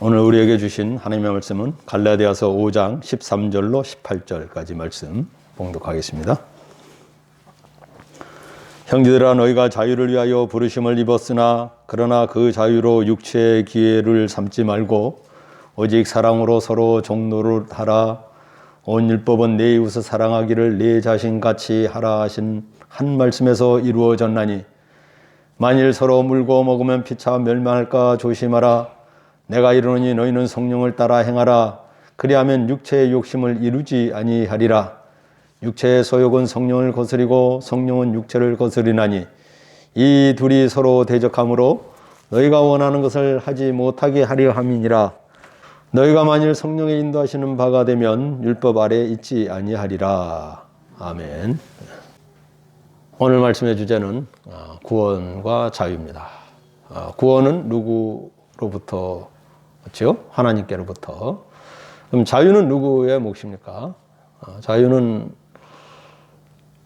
오늘 우리에게 주신 하나님의 말씀은 갈라디아서 5장 13절로 18절까지 말씀 봉독하겠습니다. 형제들아, 너희가 자유를 위하여 부르심을 입었으나 그러나 그 자유로 육체의 기회를 삼지 말고 오직 사랑으로 서로 종노릇 하라. 온 율법은 내 이웃을 사랑하기를 내 자신같이 하라 하신 한 말씀에서 이루어졌나니 만일 서로 물고 먹으면 피차 멸망할까 조심하라. 내가 이르노니 너희는 성령을 따라 행하라. 그리하면 육체의 욕심을 이루지 아니하리라. 육체의 소욕은 성령을 거스리고 성령은 육체를 거스리나니 이 둘이 서로 대적하므로 너희가 원하는 것을 하지 못하게 하려 함이니라. 너희가 만일 성령의 인도하시는 바가 되면 율법 아래 있지 아니하리라. 아멘. 오늘 말씀의 주제는 구원과 자유입니다. 구원은 누구로부터? 그렇죠? 하나님께로부터. 그럼 자유는 누구의 몫입니까? 자유는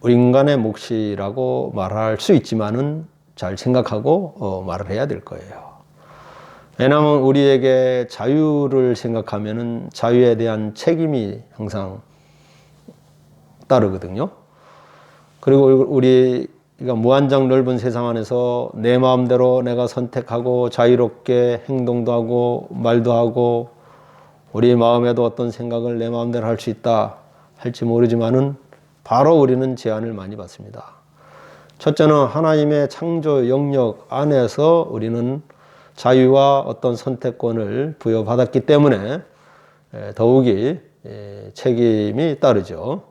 우리 인간의 몫이라고 말할 수 있지만은 잘 생각하고 말을 해야 될 거예요. 왜냐하면 우리에게 자유를 생각하면은 자유에 대한 책임이 항상 따르거든요. 그리고 우리가 무한정 넓은 세상 안에서 내 마음대로 내가 선택하고 자유롭게 행동도 하고 말도 하고 우리 마음에도 어떤 생각을 내 마음대로 할 수 있다 할지 모르지만은 바로 우리는 제한을 많이 받습니다. 첫째는 하나님의 창조 영역 안에서 우리는 자유와 어떤 선택권을 부여받았기 때문에 더욱이 책임이 따르죠.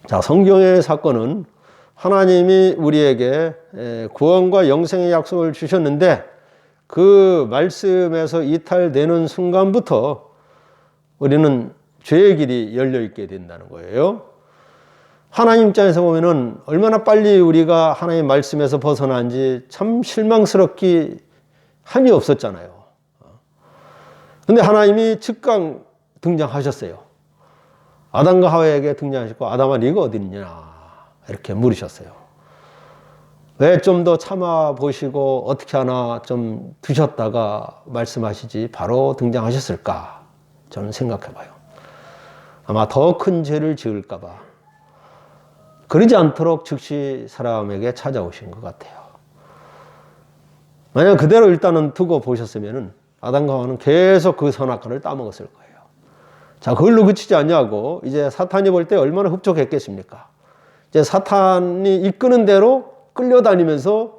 자, 성경의 사건은 하나님이 우리에게 구원과 영생의 약속을 주셨는데 그 말씀에서 이탈되는 순간부터 우리는 죄의 길이 열려 있게 된다는 거예요. 하나님 입장에서 보면은 얼마나 빨리 우리가 하나님의 말씀에서 벗어난지 참 실망스럽기 한이 없었잖아요. 근데 하나님이 즉각 등장하셨어요. 아담과 하와에게 등장하셨고, 아담아 네가 어디 있냐 이렇게 물으셨어요. 왜 좀 더 참아 보시고 어떻게 하나 좀 두셨다가 말씀하시지 바로 등장하셨을까? 저는 생각해 봐요. 아마 더 큰 죄를 지을까 봐 그러지 않도록 즉시 사람에게 찾아오신 것 같아요. 만약 그대로 일단은 두고 보셨으면은 아담과 하와는 계속 그 선악과를 따먹었을 거예요. 자, 그걸로 그치지 않냐고 이제 사탄이 볼 때 얼마나 흡족했겠습니까? 이제 사탄이 이끄는 대로 끌려다니면서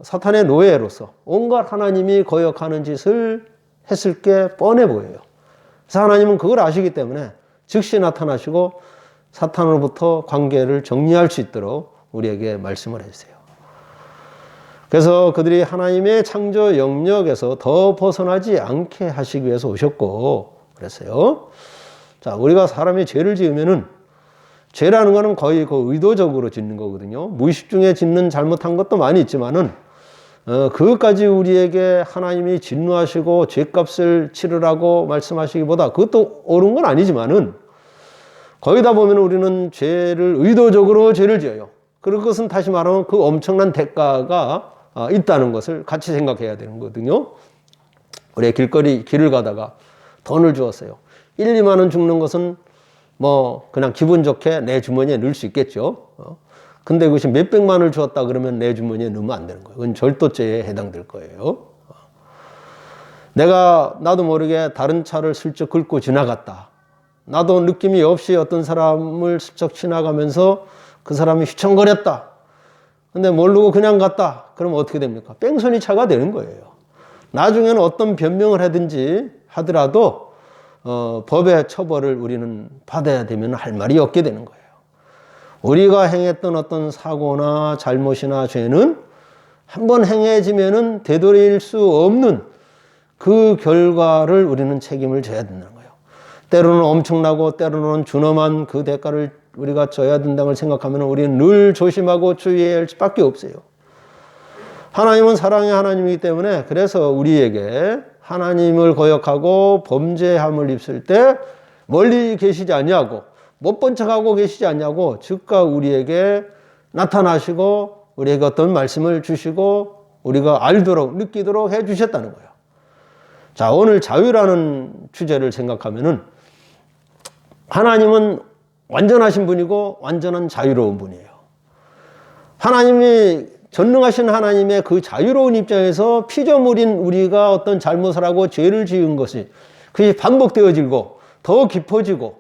사탄의 노예로서 온갖 하나님이 거역하는 짓을 했을 게 뻔해 보여요. 그래서 하나님은 그걸 아시기 때문에 즉시 나타나시고 사탄으로부터 관계를 정리할 수 있도록 우리에게 말씀을 해주세요. 그래서 그들이 하나님의 창조 영역에서 더 벗어나지 않게 하시기 위해서 오셨고 그랬어요. 자, 우리가 사람이 죄를 지으면은 죄라는 거는 거의 그 의도적으로 짓는 거거든요. 무의식 중에 짓는 잘못한 것도 많이 있지만은 그것까지 우리에게 하나님이 진노하시고 죄값을 치르라고 말씀하시기보다 그것도 옳은 건 아니지만은 거기다 보면 우리는 죄를 의도적으로 죄를 지어요. 그리고 그것은 다시 말하면 그 엄청난 대가가 있다는 것을 같이 생각해야 되는 거거든요. 우리 길을 가다가 돈을 주었어요. 1, 2만 원 죽는 것은 뭐 그냥 기분 좋게 내 주머니에 넣을 수 있겠죠. 근데 그것이 몇백만 원을 주었다 그러면 내 주머니에 넣으면 안 되는 거예요. 그건 절도죄에 해당될 거예요. 나도 모르게 다른 차를 슬쩍 긁고 지나갔다. 나도 느낌이 없이 어떤 사람을 슬쩍 지나가면서 그 사람이 휘청거렸다. 근데 모르고 그냥 갔다. 그러면 어떻게 됩니까? 뺑소니 차가 되는 거예요. 나중에는 어떤 변명을 하든지 하더라도 법의 처벌을 우리는 받아야 되면 할 말이 없게 되는 거예요. 우리가 행했던 어떤 사고나 잘못이나 죄는 한번 행해지면은 되돌릴 수 없는 그 결과를 우리는 책임을 져야 된다는 거예요. 때로는 엄청나고 때로는 준엄한 그 대가를 우리가 져야 된다는 걸 생각하면 우리는 늘 조심하고 주의해야 할 수밖에 없어요. 하나님은 사랑의 하나님이기 때문에 그래서 우리에게 하나님을 거역하고 범죄함을 입을 때 멀리 계시지 않냐고 못 본 척하고 계시지 않냐고 즉각 우리에게 나타나시고 우리에게 어떤 말씀을 주시고 우리가 알도록 느끼도록 해 주셨다는 거예요. 자, 오늘 자유라는 주제를 생각하면은 하나님은 완전하신 분이고 완전한 자유로운 분이에요. 하나님이 전능하신 하나님의 그 자유로운 입장에서 피조물인 우리가 어떤 잘못을 하고 죄를 지은 것이 그게 반복되어지고 더 깊어지고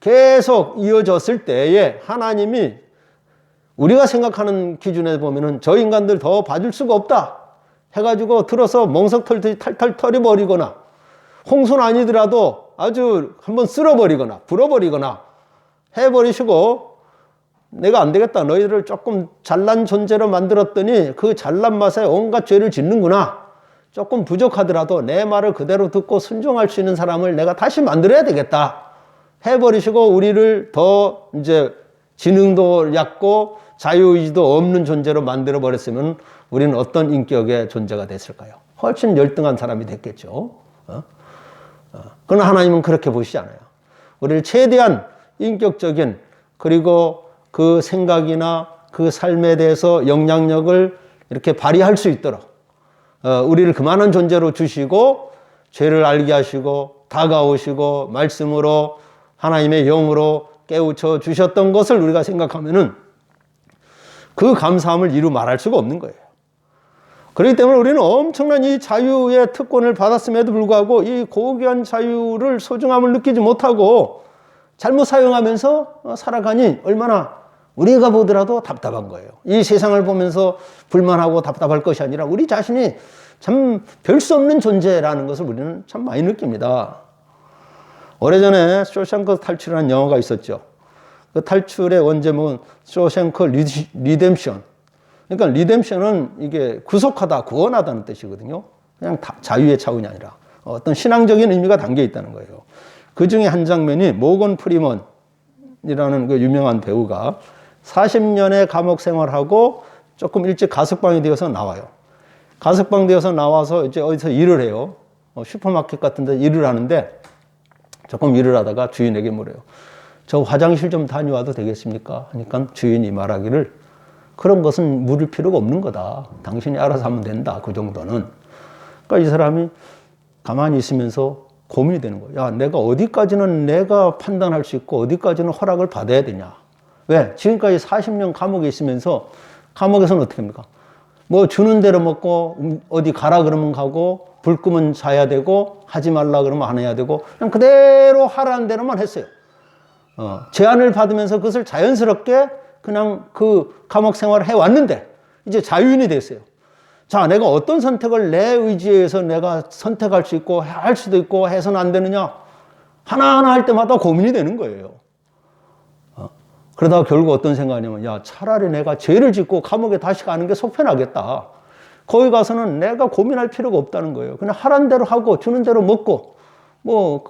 계속 이어졌을 때에 하나님이 우리가 생각하는 기준에 보면은 저 인간들 더 봐줄 수가 없다 해가지고 들어서 멍석 털듯이 탈탈 털어버리거나 홍수는 아니더라도 아주 한번 쓸어버리거나 불어버리거나 해버리시고 내가 안 되겠다. 너희들을 조금 잘난 존재로 만들었더니 그 잘난 맛에 온갖 죄를 짓는구나. 조금 부족하더라도 내 말을 그대로 듣고 순종할 수 있는 사람을 내가 다시 만들어야 되겠다. 해버리시고 우리를 더 이제 지능도 얕고 자유의지도 없는 존재로 만들어 버렸으면 우리는 어떤 인격의 존재가 됐을까요? 훨씬 열등한 사람이 됐겠죠. 그러나 하나님은 그렇게 보시지 않아요. 우리를 최대한 인격적인 그리고 그 생각이나 그 삶에 대해서 영향력을 이렇게 발휘할 수 있도록 우리를 그만한 존재로 주시고 죄를 알게 하시고 다가오시고 말씀으로 하나님의 영으로 깨우쳐 주셨던 것을 우리가 생각하면은 그 감사함을 이루 말할 수가 없는 거예요. 그렇기 때문에 우리는 엄청난 이 자유의 특권을 받았음에도 불구하고 이 고귀한 자유를 소중함을 느끼지 못하고 잘못 사용하면서 살아가니 얼마나 우리가 보더라도 답답한 거예요. 이 세상을 보면서 불만하고 답답할 것이 아니라 우리 자신이 참 별 수 없는 존재라는 것을 우리는 참 많이 느낍니다. 오래전에 쇼생크 탈출이라는 영화가 있었죠. 그 탈출의 원제목은 쇼생크 리뎀션. 그러니까 리뎀션은 이게 구속하다, 구원하다는 뜻이거든요. 그냥 자유의 차원이 아니라 어떤 신앙적인 의미가 담겨 있다는 거예요. 그 중에 한 장면이 모건 프리먼이라는 그 유명한 배우가 40년의 감옥 생활하고 조금 일찍 가석방이 되어서 나와요. 가석방 되어서 나와서 이제 어디서 일을 해요. 슈퍼마켓 같은 데 일을 하는데 조금 일을 하다가 주인에게 물어요. 저 화장실 좀 다녀와도 되겠습니까? 하니까 주인이 말하기를 그런 것은 물을 필요가 없는 거다. 당신이 알아서 하면 된다. 그 정도는. 그러니까 이 사람이 가만히 있으면서 고민이 되는 거예요. 야, 내가 어디까지는 내가 판단할 수 있고 어디까지는 허락을 받아야 되냐. 왜? 지금까지 40년 감옥에 있으면서 감옥에서는 어떻게 합니까? 뭐 주는 대로 먹고 어디 가라 그러면 가고 불 끄면 자야 되고 하지 말라 그러면 안 해야 되고 그냥 그대로 하라는 대로만 했어요. 제안을 받으면서 그것을 자연스럽게 그냥 그 감옥 생활을 해왔는데 이제 자유인이 됐어요. 자, 내가 어떤 선택을 내 의지에 의해서 내가 선택할 수 있고 할 수도 있고 해서는 안 되느냐 하나하나 할 때마다 고민이 되는 거예요. 그러다가 결국 어떤 생각이냐면 야, 차라리 내가 죄를 짓고 감옥에 다시 가는 게 속편하겠다. 거기 가서는 내가 고민할 필요가 없다는 거예요. 그냥 하라는 대로 하고 주는 대로 먹고 뭐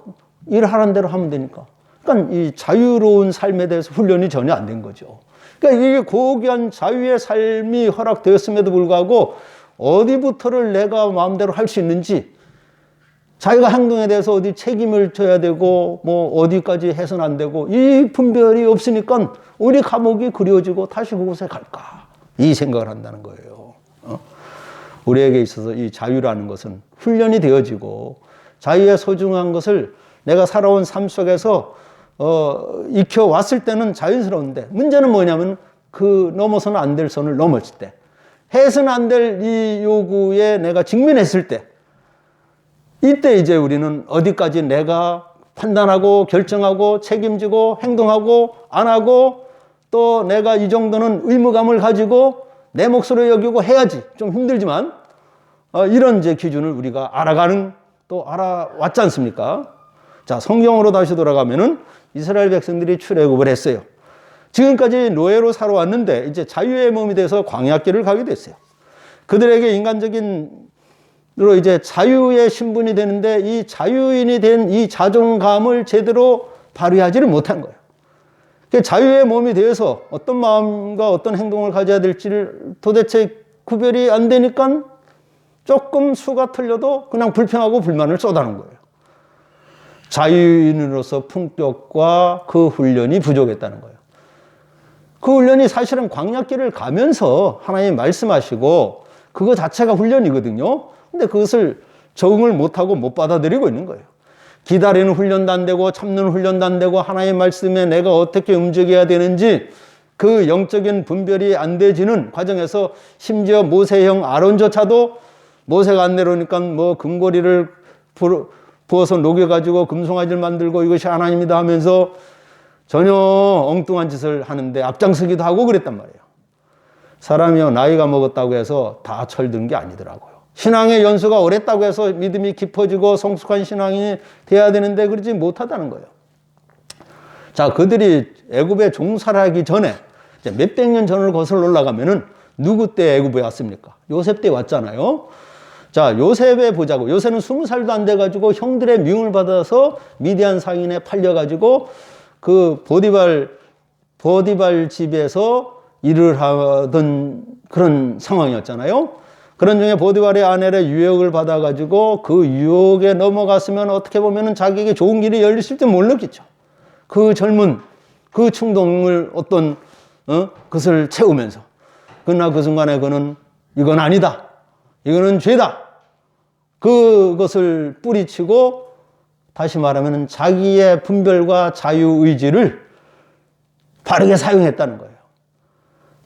일하라는 대로 하면 되니까. 그러니까 이 자유로운 삶에 대해서 훈련이 전혀 안 된 거죠. 그러니까 이게 고귀한 자유의 삶이 허락되었음에도 불구하고 어디부터를 내가 마음대로 할 수 있는지 자기가 행동에 대해서 어디 책임을 져야 되고 뭐 어디까지 해서는 안 되고 이 분별이 없으니까 우리 감옥이 그리워지고 다시 그곳에 갈까 이 생각을 한다는 거예요. 우리에게 있어서 이 자유라는 것은 훈련이 되어지고 자유의 소중한 것을 내가 살아온 삶 속에서 익혀왔을 때는 자연스러운데 문제는 뭐냐면 그 넘어서는 안 될 선을 넘었을 때 해서는 안 될 이 요구에 내가 직면했을 때 이때 이제 우리는 어디까지 내가 판단하고 결정하고 책임지고 행동하고 안 하고 또 내가 이 정도는 의무감을 가지고 내 몫으로 여기고 해야지 좀 힘들지만 이런 이제 기준을 우리가 알아가는 또 알아왔지 않습니까? 자, 성경으로 다시 돌아가면은 이스라엘 백성들이 출애굽을 했어요. 지금까지 노예로 살아왔는데 이제 자유의 몸이 돼서 광야길을 가게 됐어요. 그들에게 인간적인 로 이제 자유의 신분이 되는데 이 자유인이 된 이 자존감을 제대로 발휘하지를 못한 거예요. 자유의 몸이 되어서 어떤 마음과 어떤 행동을 가져야 될지를 도대체 구별이 안 되니까 조금 수가 틀려도 그냥 불평하고 불만을 쏟아내는 거예요. 자유인으로서 품격과 그 훈련이 부족했다는 거예요. 그 훈련이 사실은 광야길을 가면서 하나님 말씀하시고 그거 자체가 훈련이거든요. 근데 그것을 적응을 못하고 못 받아들이고 있는 거예요. 기다리는 훈련도 안 되고 참는 훈련도 안 되고 하나님의 말씀에 내가 어떻게 움직여야 되는지 그 영적인 분별이 안 되지는 과정에서 심지어 모세형 아론조차도 모세가 안 내려오니까 뭐 금고리를 부어서 녹여가지고 금송아지를 만들고 이것이 하나님이다 하면서 전혀 엉뚱한 짓을 하는데 앞장서기도 하고 그랬단 말이에요. 사람이요, 나이가 먹었다고 해서 다 철든 게 아니더라고요. 신앙의 연수가 오랬다고 해서 믿음이 깊어지고 성숙한 신앙이 돼야 되는데 그러지 못하다는 거예요. 자, 그들이 애굽에 종살하기 전에 몇백 년 전을 거슬러 올라가면은 누구 때 애굽에 왔습니까? 요셉 때 왔잖아요. 자, 요셉에 보자고. 요셉은 20살도 안 돼가지고 형들의 미움을 받아서 미디안 상인에 팔려가지고 그 보디발 집에서 일을 하던 그런 상황이었잖아요. 그런 중에 보디발의 아내의 유혹을 받아가지고 그 유혹에 넘어갔으면 어떻게 보면 자기에게 좋은 길이 열렸을지 모르겠죠. 그 젊은 그 충동을 어떤 그것을 채우면서 그러나 그 순간에 그는 이건 아니다. 이거는 죄다. 그것을 뿌리치고 다시 말하면 자기의 분별과 자유의지를 바르게 사용했다는 거예요.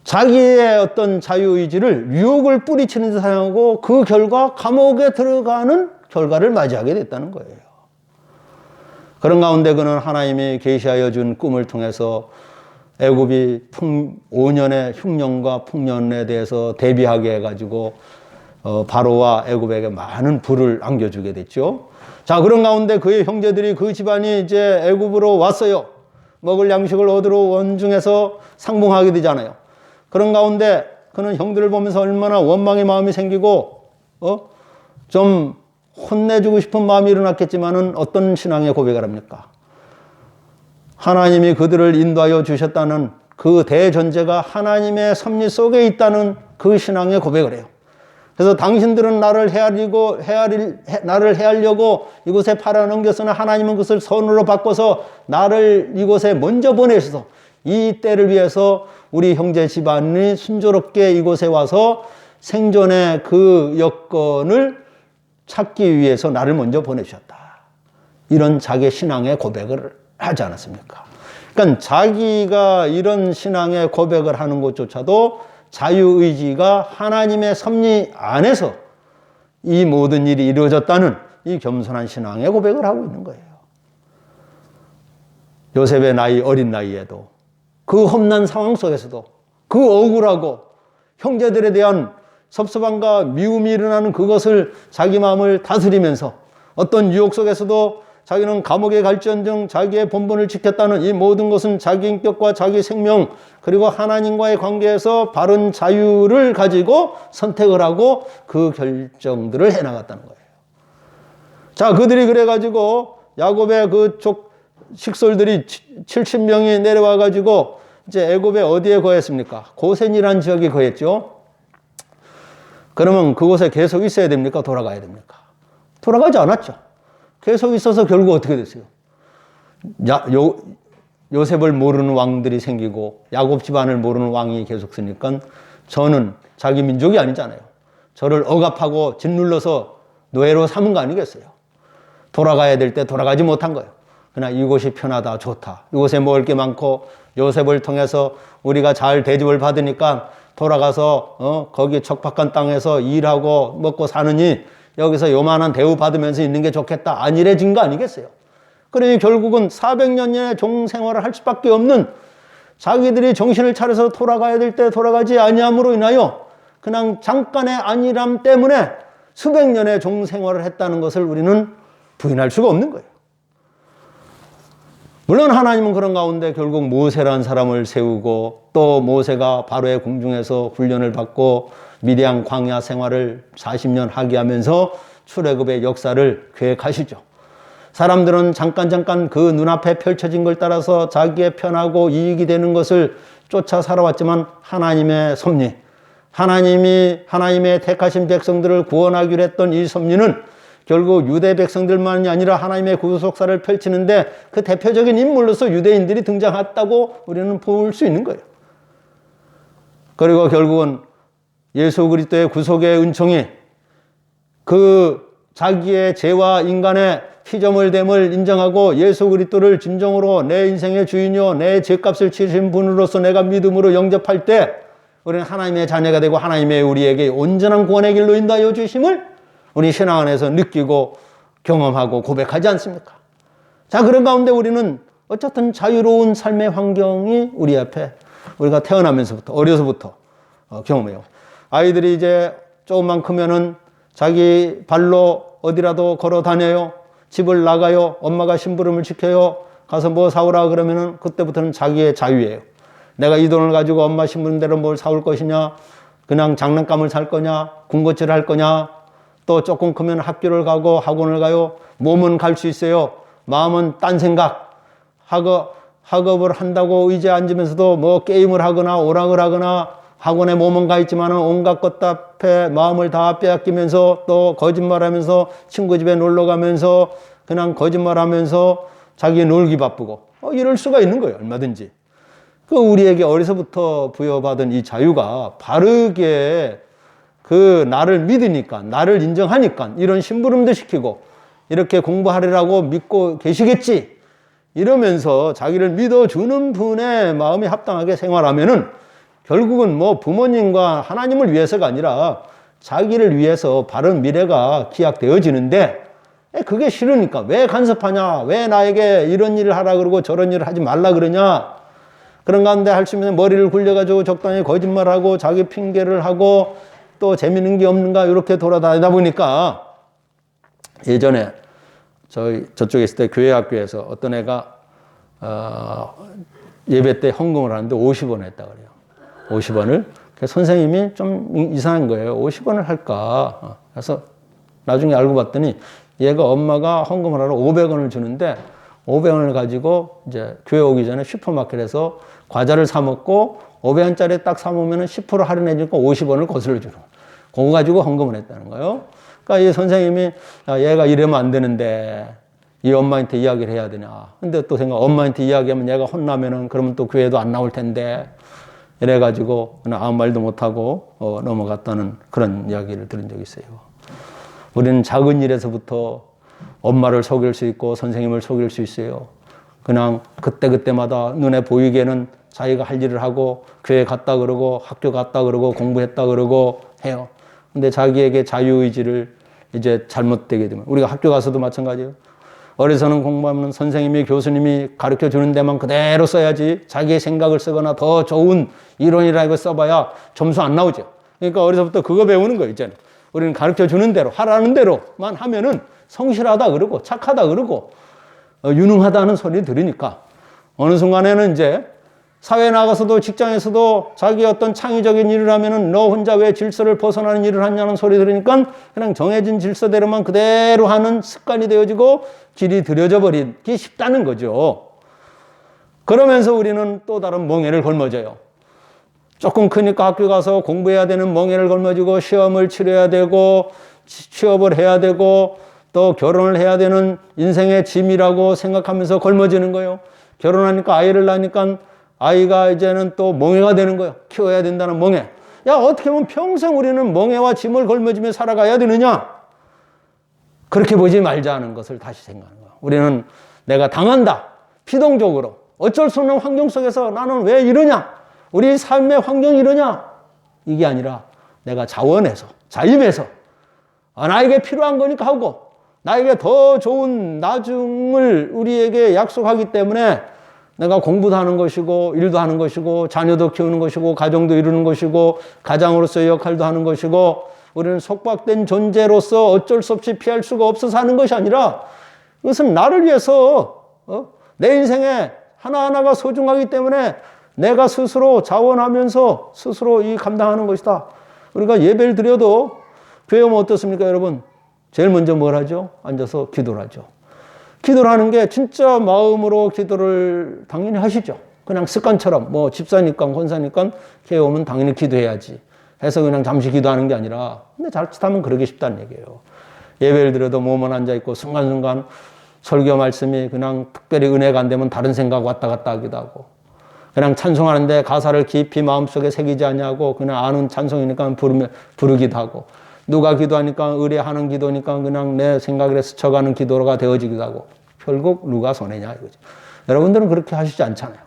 자기의 어떤 자유의지를 유혹을 뿌리치는 데 사용하고 그 결과 감옥에 들어가는 결과를 맞이하게 됐다는 거예요. 그런 가운데 그는 하나님이 계시하여 준 꿈을 통해서 애굽이 5년의 흉년과 풍년에 대해서 대비하게 해가지고 바로와 애굽에게 많은 불을 안겨주게 됐죠. 자, 그런 가운데 그의 형제들이 그 집안이 이제 애굽으로 왔어요. 먹을 양식을 얻으러 원중에서 상봉하게 되잖아요. 그런 가운데 그는 형들을 보면서 얼마나 원망의 마음이 생기고 좀 혼내주고 싶은 마음이 일어났겠지만은 어떤 신앙의 고백을 합니까? 하나님이 그들을 인도하여 주셨다는 그 대전제가 하나님의 섭리 속에 있다는 그 신앙의 고백을 해요. 그래서 당신들은 나를 해하려고 이곳에 팔아넘겼으나 하나님은 그것을 선으로 바꿔서 나를 이곳에 먼저 보내셔서 이 때를 위해서 우리 형제 집안이 순조롭게 이곳에 와서 생존의 그 여건을 찾기 위해서 나를 먼저 보내주셨다. 이런 자기 신앙의 고백을 하지 않았습니까? 그러니까 자기가 이런 신앙의 고백을 하는 것조차도 자유의지가 하나님의 섭리 안에서 이 모든 일이 이루어졌다는 이 겸손한 신앙의 고백을 하고 있는 거예요. 요셉의 나이, 어린 나이에도 그 험난 상황 속에서도 그 억울하고 형제들에 대한 섭섭함과 미움이 일어나는 그것을 자기 마음을 다스리면서 어떤 유혹 속에서도 자기는 감옥에 갈지언정 자기의 본분을 지켰다는 이 모든 것은 자기 인격과 자기 생명 그리고 하나님과의 관계에서 바른 자유를 가지고 선택을 하고 그 결정들을 해나갔다는 거예요. 자, 그들이 그래가지고 야곱의 그쪽 식솔들이 70명이 내려와가지고 이제 애굽에 어디에 거했습니까? 고센이라는 지역에 거했죠. 그러면 그곳에 계속 있어야 됩니까? 돌아가야 됩니까? 돌아가지 않았죠. 계속 있어서 결국 어떻게 됐어요? 요셉을 모르는 왕들이 생기고 야곱 집안을 모르는 왕이 계속 쓰니까 저는 자기 민족이 아니잖아요. 저를 억압하고 짓눌러서 노예로 삼은 거 아니겠어요? 돌아가야 될 때 돌아가지 못한 거예요. 그러나 이곳이 편하다, 좋다. 이곳에 먹을 게 많고 요셉을 통해서 우리가 잘 대접을 받으니까 돌아가서 거기 척박한 땅에서 일하고 먹고 사느니 여기서 요만한 대우 받으면서 있는 게 좋겠다. 안일해진 거 아니겠어요? 그러니 결국은 400년의 종생활을 할 수밖에 없는 자기들이 정신을 차려서 돌아가야 될 때 돌아가지 아니함으로 인하여 그냥 잠깐의 안일함 때문에 수백 년의 종생활을 했다는 것을 우리는 부인할 수가 없는 거예요. 물론 하나님은 그런 가운데 결국 모세라는 사람을 세우고 또 모세가 바로의 궁중에서 훈련을 받고 미디안 광야 생활을 40년 하게 하면서 출애굽의 역사를 계획하시죠. 사람들은 잠깐 그 눈앞에 펼쳐진 걸 따라서 자기의 편하고 이익이 되는 것을 쫓아 살아왔지만 하나님의 섭리, 하나님의 택하신 백성들을 구원하기로 했던 이 섭리는 결국 유대 백성들만이 아니라 하나님의 구속사를 펼치는데 그 대표적인 인물로서 유대인들이 등장했다고 우리는 볼 수 있는 거예요. 그리고 결국은 예수 그리스도의 구속의 은총이 그 자기의 죄와 인간의 피조물됨을 인정하고 예수 그리스도를 진정으로 내 인생의 주인이요 내 죄값을 치르신 분으로서 내가 믿음으로 영접할 때 우리는 하나님의 자녀가 되고 하나님의 우리에게 온전한 구원의 길로 인도하여 주심을 우리 신앙 안에서 느끼고 경험하고 고백하지 않습니까? 자, 그런 가운데 우리는 어쨌든 자유로운 삶의 환경이 우리 앞에 우리가 태어나면서부터 어려서부터 경험해요. 아이들이 이제 조금만 크면은 자기 발로 어디라도 걸어 다녀요. 집을 나가요. 엄마가 심부름을 시켜요. 가서 뭐 사오라 그러면은 그때부터는 자기의 자유예요. 내가 이 돈을 가지고 엄마 심부름대로 뭘 사올 것이냐, 그냥 장난감을 살 거냐, 군것질을 할 거냐, 또 조금 크면 학교를 가고 학원을 가요. 몸은 갈 수 있어요. 마음은 딴 생각. 학업을 한다고 의지에 앉으면서도 뭐 게임을 하거나 오락을 하거나 학원에 몸은 가 있지만 온갖 것 앞에 마음을 다 빼앗기면서 또 거짓말하면서 친구 집에 놀러 가면서 그냥 거짓말하면서 자기 놀기 바쁘고 이럴 수가 있는 거예요. 얼마든지. 그 우리에게 어려서부터 부여받은 이 자유가 바르게 그 나를 믿으니까 나를 인정하니까 이런 심부름도 시키고 이렇게 공부하리라고 믿고 계시겠지 이러면서 자기를 믿어주는 분의 마음이 합당하게 생활하면은 결국은 뭐 부모님과 하나님을 위해서가 아니라 자기를 위해서 바른 미래가 기약되어지는데 그게 싫으니까 왜 간섭하냐, 왜 나에게 이런 일을 하라 그러고 저런 일을 하지 말라 그러냐, 그런 가운데 할 수 있는 머리를 굴려가지고 적당히 거짓말하고 자기 핑계를 하고 또 재밌는 게 없는가 이렇게 돌아다니다 보니까 예전에 저쪽에 있을 때 교회 학교에서 어떤 애가 예배 때 헌금을 하는데 50원 했다 그래요. 50원을. 선생님이 좀 이상한 거예요. 50원을 할까. 그래서 나중에 알고 봤더니 얘가 엄마가 헌금을 하러 500원을 주는데 500원을 가지고 이제 교회 오기 전에 슈퍼마켓에서 과자를 사 먹고 500원짜리 딱 사 먹으면 10% 할인해 주니까 50원을 거슬러 주는 거예요. 그거 가지고 헌금을 했다는 거예요. 그러니까 이 선생님이 얘가 이러면 안 되는데 이 엄마한테 이야기를 해야 되냐. 근데 또 엄마한테 이야기하면 얘가 혼나면은 그러면 또 교회도 안 나올 텐데 이래가지고 그냥 아무 말도 못하고 넘어갔다는 그런 이야기를 들은 적이 있어요. 우리는 작은 일에서부터 엄마를 속일 수 있고 선생님을 속일 수 있어요. 그냥 그때그때마다 눈에 보이게는 자기가 할 일을 하고 교회 갔다 그러고 학교 갔다 그러고 공부했다 그러고 해요. 근데 자기에게 자유의지를 이제 잘못되게 되면 우리가 학교 가서도 마찬가지예요. 어려서는 공부하면 선생님이 교수님이 가르쳐 주는 데만 그대로 써야지 자기의 생각을 쓰거나 더 좋은 이론이라고 써봐야 점수 안 나오죠. 그러니까 어려서부터 그거 배우는 거예요. 이제는 우리는 가르쳐 주는 대로 하라는 대로만 하면은 성실하다 그러고 착하다 그러고 유능하다는 소리 들으니까 어느 순간에는 이제 사회에 나가서도 직장에서도 자기 어떤 창의적인 일을 하면은 너 혼자 왜 질서를 벗어나는 일을 하냐는 소리 들으니까 그냥 정해진 질서대로만 그대로 하는 습관이 되어지고 길이 들여져 버리기 쉽다는 거죠. 그러면서 우리는 또 다른 멍에를 걸머져요. 조금 크니까 학교 가서 공부해야 되는 멍에를 걸머지고 시험을 치러야 되고 취업을 해야 되고 또 결혼을 해야 되는 인생의 짐이라고 생각하면서 걸머지는 거예요. 결혼하니까 아이를 낳으니까 아이가 이제는 또 멍해가 되는 거예요. 키워야 된다는 멍해. 야, 어떻게 보면 평생 우리는 멍해와 짐을 걸머지며 살아가야 되느냐? 그렇게 보지 말자는 것을 다시 생각하는 거예요. 우리는 내가 당한다. 피동적으로. 어쩔 수 없는 환경 속에서 나는 왜 이러냐? 우리 삶의 환경이 이러냐? 이게 아니라 내가 자원해서, 자임해서 나에게 필요한 거니까 하고 나에게 더 좋은 나중을 우리에게 약속하기 때문에 내가 공부도 하는 것이고 일도 하는 것이고 자녀도 키우는 것이고 가정도 이루는 것이고 가장으로서의 역할도 하는 것이고 우리는 속박된 존재로서 어쩔 수 없이 피할 수가 없어서 하는 것이 아니라 이것은 나를 위해서 내 인생에 하나하나가 소중하기 때문에 내가 스스로 자원하면서 스스로 이 감당하는 것이다. 우리가 예배를 드려도 교회 오면 어떻습니까, 여러분? 제일 먼저 뭘 하죠? 앉아서 기도를 하죠. 기도를 하는 게 진짜 마음으로 기도를 당연히 하시죠. 그냥 습관처럼 뭐 집사니까 권사니까 교회 오면 당연히 기도해야지 해서 그냥 잠시 기도하는 게 아니라 근데 자칫하면 그러기 쉽다는 얘기예요. 예배를 드려도 몸은 앉아있고 순간순간 설교 말씀이 그냥 특별히 은혜가 안 되면 다른 생각 왔다 갔다 하기도 하고 그냥 찬송하는데 가사를 깊이 마음속에 새기지 않냐고 그냥 아는 찬송이니까 부르기도 하고 누가 기도하니까 의뢰하는 기도니까 그냥 내 생각에 스쳐가는 기도가 되어지기도 하고 결국 누가 손해냐 이거죠. 여러분들은 그렇게 하시지 않잖아요.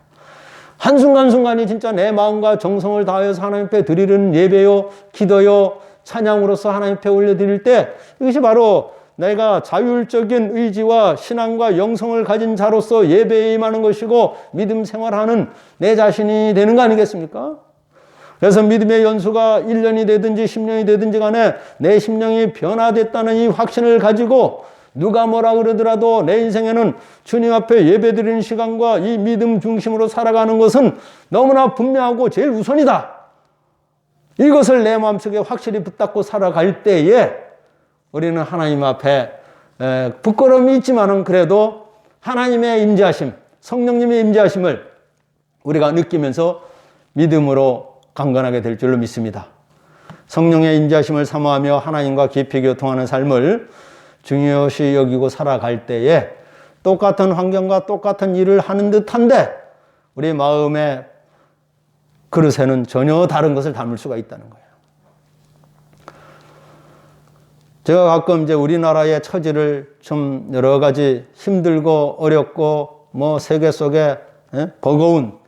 한순간순간이 진짜 내 마음과 정성을 다해서 하나님 앞에 드리는 예배요, 기도요, 찬양으로서 하나님 앞에 올려드릴 때 이것이 바로 내가 자율적인 의지와 신앙과 영성을 가진 자로서 예배에 임하는 것이고 믿음 생활하는 내 자신이 되는 거 아니겠습니까? 그래서 믿음의 연수가 1년이 되든지 10년이 되든지 간에 내 심령이 변화됐다는 이 확신을 가지고 누가 뭐라 그러더라도 내 인생에는 주님 앞에 예배드리는 시간과 이 믿음 중심으로 살아가는 것은 너무나 분명하고 제일 우선이다. 이것을 내 마음속에 확실히 붙잡고 살아갈 때에 우리는 하나님 앞에 부끄러움이 있지만은 그래도 하나님의 임재하심, 성령님의 임재하심을 우리가 느끼면서 믿음으로 강건하게 될 줄로 믿습니다. 성령의 임재하심을 사모하며 하나님과 깊이 교통하는 삶을 중요시 여기고 살아갈 때에 똑같은 환경과 똑같은 일을 하는 듯한데 우리 마음의 그릇에는 전혀 다른 것을 담을 수가 있다는 거예요. 제가 가끔 이제 우리나라의 처지를 좀 여러 가지 힘들고 어렵고 뭐 세계 속에 버거운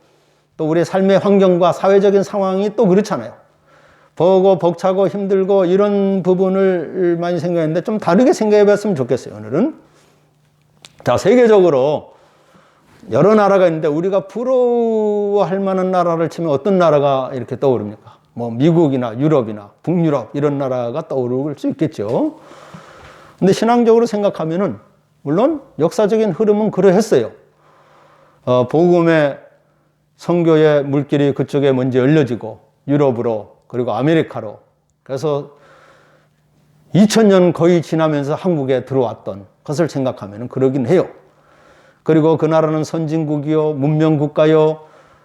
또 우리 삶의 환경과 사회적인 상황이 또 그렇잖아요. 버거 벅차고 힘들고 이런 부분을 많이 생각했는데 좀 다르게 생각해 봤으면 좋겠어요. 오늘은 자, 세계적으로 여러 나라가 있는데 우리가 부러워할 만한 나라를 치면 어떤 나라가 이렇게 떠오릅니까? 뭐 미국이나 유럽이나 북유럽 이런 나라가 떠오를 수 있겠죠. 근데 신앙적으로 생각하면은 물론 역사적인 흐름은 그러했어요. 복음의 선교의 물길이 그쪽에 먼저 열려지고 유럽으로 그리고 아메리카로 그래서 2000년 거의 지나면서 한국에 들어왔던 것을 생각하면 그러긴 해요. 그리고 그 나라는 선진국이요, 문명국가요,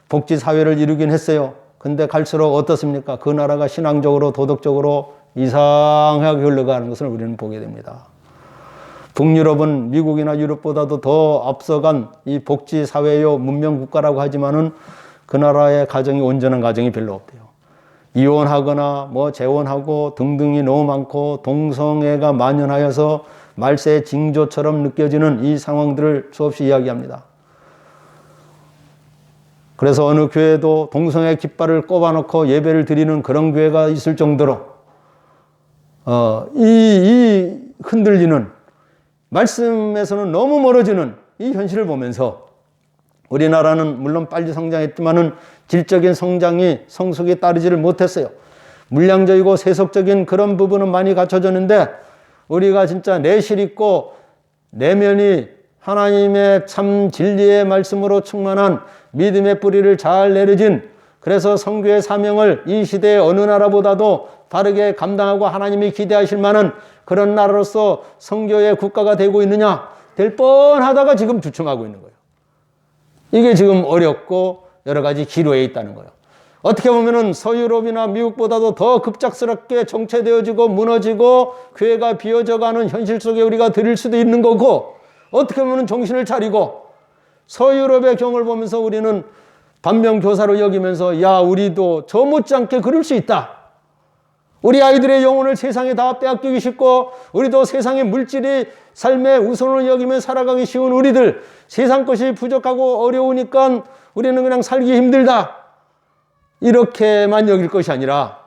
복지사회를 이루긴 했어요. 근데 갈수록 어떻습니까? 그 나라가 신앙적으로 도덕적으로 이상하게 흘러가는 것을 우리는 보게 됩니다. 북유럽은 미국이나 유럽보다도 더 앞서간 이 복지사회요, 문명국가라고 하지만은 그 나라의 가정이 온전한 가정이 별로 없대요. 이혼하거나 뭐 재혼하고 등등이 너무 많고 동성애가 만연하여서 말세의 징조처럼 느껴지는 이 상황들을 수없이 이야기합니다. 그래서 어느 교회도 동성애 깃발을 꼽아놓고 예배를 드리는 그런 교회가 있을 정도로 이 흔들리는 말씀에서는 너무 멀어지는 이 현실을 보면서 우리나라는 물론 빨리 성장했지만은 질적인 성장이 성숙에 따르지를 못했어요. 물량적이고 세속적인 그런 부분은 많이 갖춰졌는데 우리가 진짜 내실 있고 내면이 하나님의 참 진리의 말씀으로 충만한 믿음의 뿌리를 잘 내려진 그래서 선교의 사명을 이 시대의 어느 나라보다도 바르게 감당하고 하나님이 기대하실 만한 그런 나라로서 선교의 국가가 되고 있느냐 될 뻔하다가 지금 주춤하고 있는 거예요. 이게 지금 어렵고 여러 가지 기로에 있다는 거예요. 어떻게 보면은 서유럽이나 미국보다도 더 급작스럽게 정체되어지고 무너지고 교회가 비어져가는 현실 속에 우리가 들일 수도 있는 거고 어떻게 보면은 정신을 차리고 서유럽의 경우를 보면서 우리는 반면교사로 여기면서 야 우리도 저 못지않게 그럴 수 있다. 우리 아이들의 영혼을 세상에 다 빼앗기기 쉽고 우리도 세상의 물질이 삶의 우선을 여기며 살아가기 쉬운 우리들 세상 것이 부족하고 어려우니까 우리는 그냥 살기 힘들다. 이렇게만 여길 것이 아니라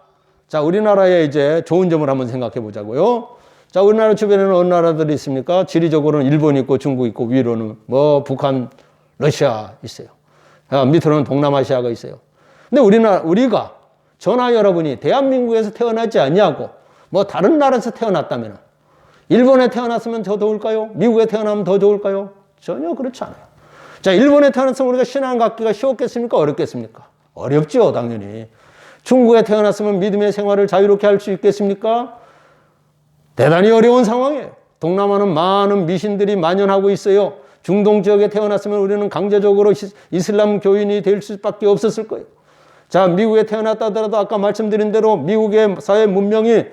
자 우리나라의 이제 좋은 점을 한번 생각해 보자고요. 자 우리나라 주변에는 어느 나라들이 있습니까? 지리적으로는 일본 있고 중국 있고 위로는 뭐 북한, 러시아 있어요. 밑으로는 동남아시아가 있어요. 근데 우리가 저나 여러분이 대한민국에서 태어나지 않냐고 뭐 다른 나라에서 태어났다면 일본에 태어났으면 더 좋을까요? 미국에 태어나면 더 좋을까요? 전혀 그렇지 않아요. 자 일본에 태어났으면 우리가 신앙 갖기가 쉬웠겠습니까? 어렵겠습니까? 어렵죠 당연히. 중국에 태어났으면 믿음의 생활을 자유롭게 할 수 있겠습니까? 대단히 어려운 상황이에요. 동남아는 많은 미신들이 만연하고 있어요. 중동 지역에 태어났으면 우리는 강제적으로 이슬람 교인이 될 수밖에 없었을 거예요. 자, 미국에 태어났다 하더라도 아까 말씀드린 대로 미국의 사회 문명이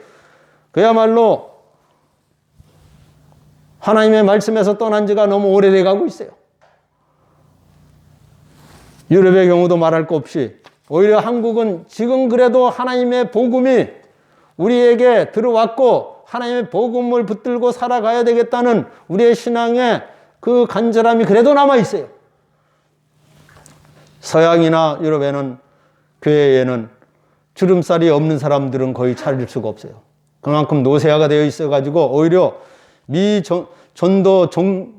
그야말로 하나님의 말씀에서 떠난 지가 너무 오래돼 가고 있어요. 유럽의 경우도 말할 것 없이 오히려 한국은 지금 그래도 하나님의 복음이 우리에게 들어왔고 하나님의 복음을 붙들고 살아가야 되겠다는 우리의 신앙의 그 간절함이 그래도 남아있어요. 서양이나 유럽에는 교회에는 주름살이 없는 사람들은 거의 찾을 수가 없어요. 그만큼 노쇠화가 되어 있어가지고 오히려 전도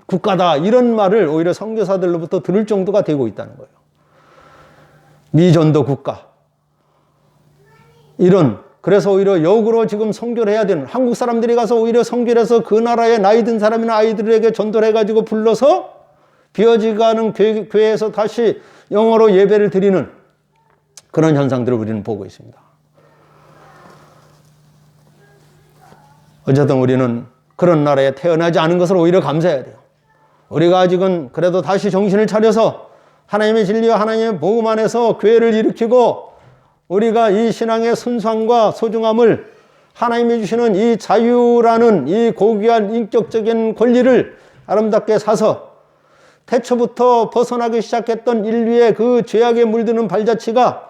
국가다 이런 말을 오히려 선교사들로부터 들을 정도가 되고 있다는 거예요. 미전도 국가. 그래서 오히려 역으로 지금 선교를 해야 되는, 한국 사람들이 가서 오히려 선교를 해서 그 나라의 나이 든 사람이나 아이들에게 전도를 해가지고 불러서 비어지가 않은 교회에서 다시 영어로 예배를 드리는 그런 현상들을 우리는 보고 있습니다. 어쨌든 우리는 그런 나라에 태어나지 않은 것을 오히려 감사해야 돼요. 우리가 아직은 그래도 다시 정신을 차려서 하나님의 진리와 하나님의 복음 안에서 교회를 일으키고 우리가 이 신앙의 순수함과 소중함을 하나님이 주시는 이 자유라는 이 고귀한 인격적인 권리를 아름답게 사서 태초부터 벗어나기 시작했던 인류의 그 죄악에 물드는 발자취가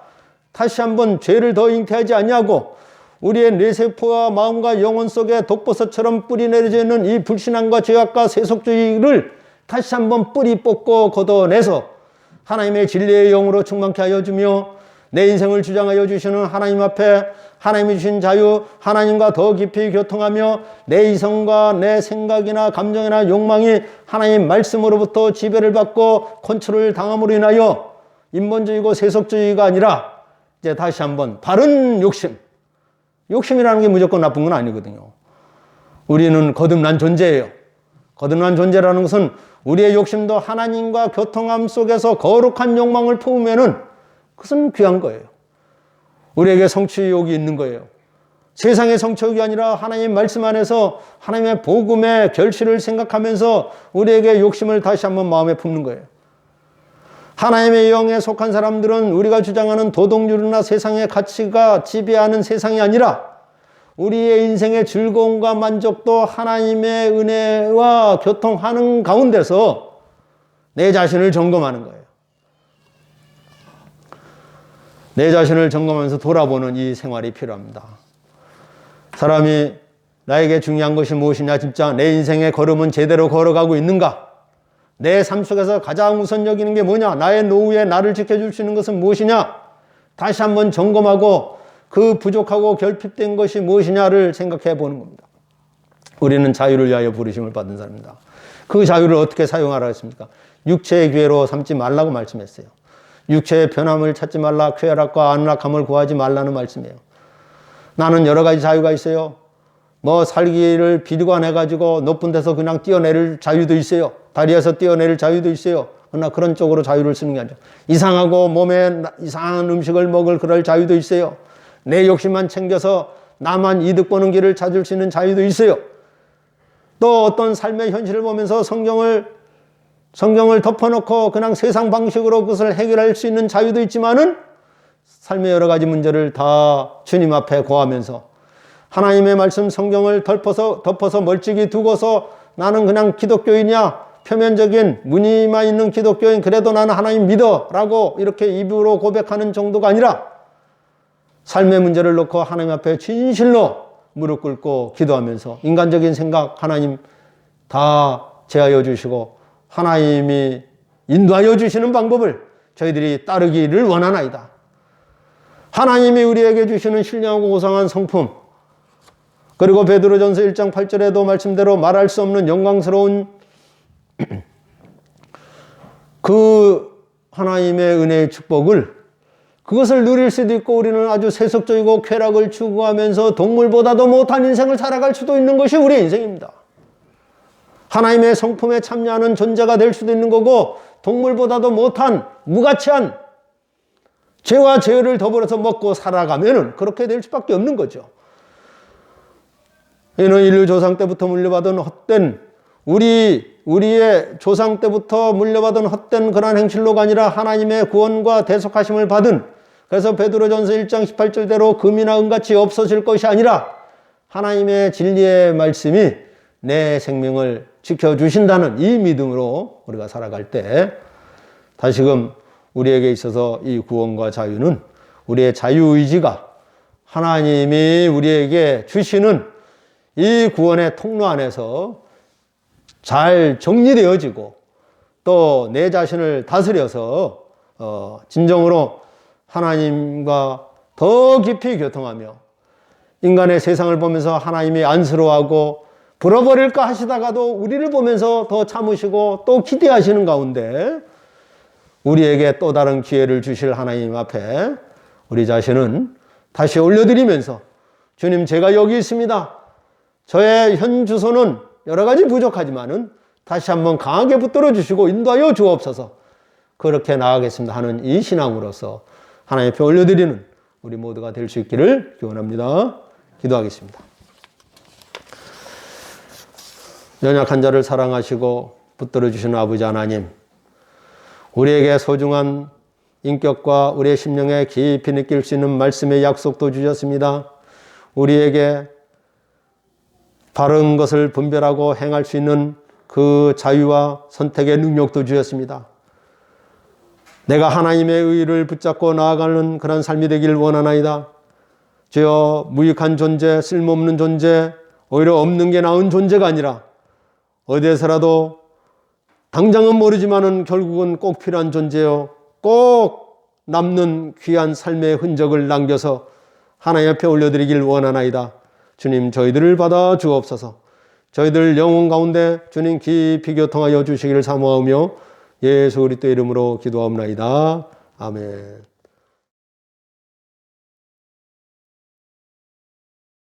다시 한번 죄를 더 잉태하지 아니하고 우리의 뇌세포와 마음과 영혼 속에 독버섯처럼 뿌리 내려져 있는 이 불신앙과 죄악과 세속주의를 다시 한번 뿌리 뽑고 걷어내서 하나님의 진리의 영으로 충만케 하여 주며 내 인생을 주장하여 주시는 하나님 앞에 하나님이 주신 자유, 하나님과 더 깊이 교통하며 내 이성과 내 생각이나 감정이나 욕망이 하나님 말씀으로부터 지배를 받고 컨트롤을 당함으로 인하여 인본주의고 세속주의가 아니라 이제 다시 한번 바른 욕심이라는 게 무조건 나쁜 건 아니거든요. 우리는 거듭난 존재예요. 거듭난 존재라는 것은 우리의 욕심도 하나님과 교통함 속에서 거룩한 욕망을 품으면은 그것은 귀한 거예요. 우리에게 성취욕이 있는 거예요. 세상의 성취욕이 아니라 하나님 말씀 안에서 하나님의 복음의 결실을 생각하면서 우리에게 욕심을 다시 한번 마음에 품는 거예요. 하나님의 영에 속한 사람들은 우리가 주장하는 도덕률이나 세상의 가치가 지배하는 세상이 아니라 우리의 인생의 즐거움과 만족도 하나님의 은혜와 교통하는 가운데서 내 자신을 점검하는 거예요. 내 자신을 점검하면서 돌아보는 이 생활이 필요합니다. 사람이 나에게 중요한 것이 무엇이냐, 진짜 내 인생의 걸음은 제대로 걸어가고 있는가? 내 삶 속에서 가장 우선 여기는 게 뭐냐? 나의 노후에 나를 지켜줄 수 있는 것은 무엇이냐? 다시 한번 점검하고 그 부족하고 결핍된 것이 무엇이냐를 생각해 보는 겁니다. 우리는 자유를 위하여 부르심을 받은 사람입니다. 그 자유를 어떻게 사용하라 했습니까? 육체의 기회로 삼지 말라고 말씀했어요. 육체의 편함을 찾지 말라, 쾌락과 안락함을 구하지 말라는 말씀이에요. 나는 여러 가지 자유가 있어요. 살기를 비관해가지고 높은 데서 그냥 뛰어내릴 자유도 있어요. 다리에서 뛰어내릴 자유도 있어요. 그러나 그런 쪽으로 자유를 쓰는 게 아니죠. 이상하고 몸에 이상한 음식을 먹을 그럴 자유도 있어요. 내 욕심만 챙겨서 나만 이득 보는 길을 찾을 수 있는 자유도 있어요. 또 어떤 삶의 현실을 보면서 성경을 덮어놓고 그냥 세상 방식으로 그것을 해결할 수 있는 자유도 있지만은 삶의 여러 가지 문제를 다 주님 앞에 고하면서 하나님의 말씀 성경을 덮어서 멀찍이 두고서 나는 그냥 기독교인이야, 표면적인 무늬만 있는 기독교인, 그래도 나는 하나님 믿어 라고 이렇게 입으로 고백하는 정도가 아니라 삶의 문제를 놓고 하나님 앞에 진실로 무릎 꿇고 기도하면서 인간적인 생각 하나님 다 제하여 주시고 하나님이 인도하여 주시는 방법을 저희들이 따르기를 원하나이다. 하나님이 우리에게 주시는 신령하고 고상한 성품, 그리고 베드로전서 1장 8절에도 말씀대로 말할 수 없는 영광스러운 그 하나님의 은혜의 축복을, 그것을 누릴 수도 있고 우리는 아주 세속적이고 쾌락을 추구하면서 동물보다도 못한 인생을 살아갈 수도 있는 것이 우리의 인생입니다. 하나님의 성품에 참여하는 존재가 될 수도 있는 거고 동물보다도 못한 무가치한 죄와 죄를 더불어서 먹고 살아가면은 그렇게 될 수밖에 없는 거죠. 이는 인류 조상 때부터 물려받은 헛된 우리의 조상 때부터 물려받은 헛된 그러한 행실로가 아니라 하나님의 구원과 대속하심을 받은, 그래서 베드로전서 1장 18절대로 금이나 은같이 없어질 것이 아니라 하나님의 진리의 말씀이 내 생명을 지켜주신다는 이 믿음으로 우리가 살아갈 때 다시금 우리에게 있어서 이 구원과 자유는 우리의 자유의지가 하나님이 우리에게 주시는 이 구원의 통로 안에서 잘 정리되어지고 또 내 자신을 다스려서 진정으로 하나님과 더 깊이 교통하며 인간의 세상을 보면서 하나님이 안쓰러워하고 불어버릴까 하시다가도 우리를 보면서 더 참으시고 또 기대하시는 가운데 우리에게 또 다른 기회를 주실 하나님 앞에 우리 자신은 다시 올려드리면서 주님, 제가 여기 있습니다. 저의 현 주소는 여러 가지 부족하지만은 다시 한번 강하게 붙들어 주시고 인도하여 주옵소서. 그렇게 나아가겠습니다 하는 이 신앙으로서 하나님 앞에 올려드리는 우리 모두가 될 수 있기를 기원합니다. 기도하겠습니다. 연약한 자를 사랑하시고 붙들어 주시는 아버지 하나님, 우리에게 소중한 인격과 우리의 심령에 깊이 느낄 수 있는 말씀의 약속도 주셨습니다. 우리에게 바른 것을 분별하고 행할 수 있는 그 자유와 선택의 능력도 주셨습니다. 내가 하나님의 의를 붙잡고 나아가는 그런 삶이 되길 원하나이다. 주여, 무익한 존재, 쓸모없는 존재, 오히려 없는 게 나은 존재가 아니라 어디에서라도 당장은 모르지만은 결국은 꼭 필요한 존재요, 꼭 남는 귀한 삶의 흔적을 남겨서 하나님 앞에 올려드리길 원하나이다. 주님, 저희들을 받아 주옵소서. 저희들 영혼 가운데 주님 깊이 교통하여 주시기를 사모하며 예수 그리스도의 이름으로 기도하옵나이다. 아멘.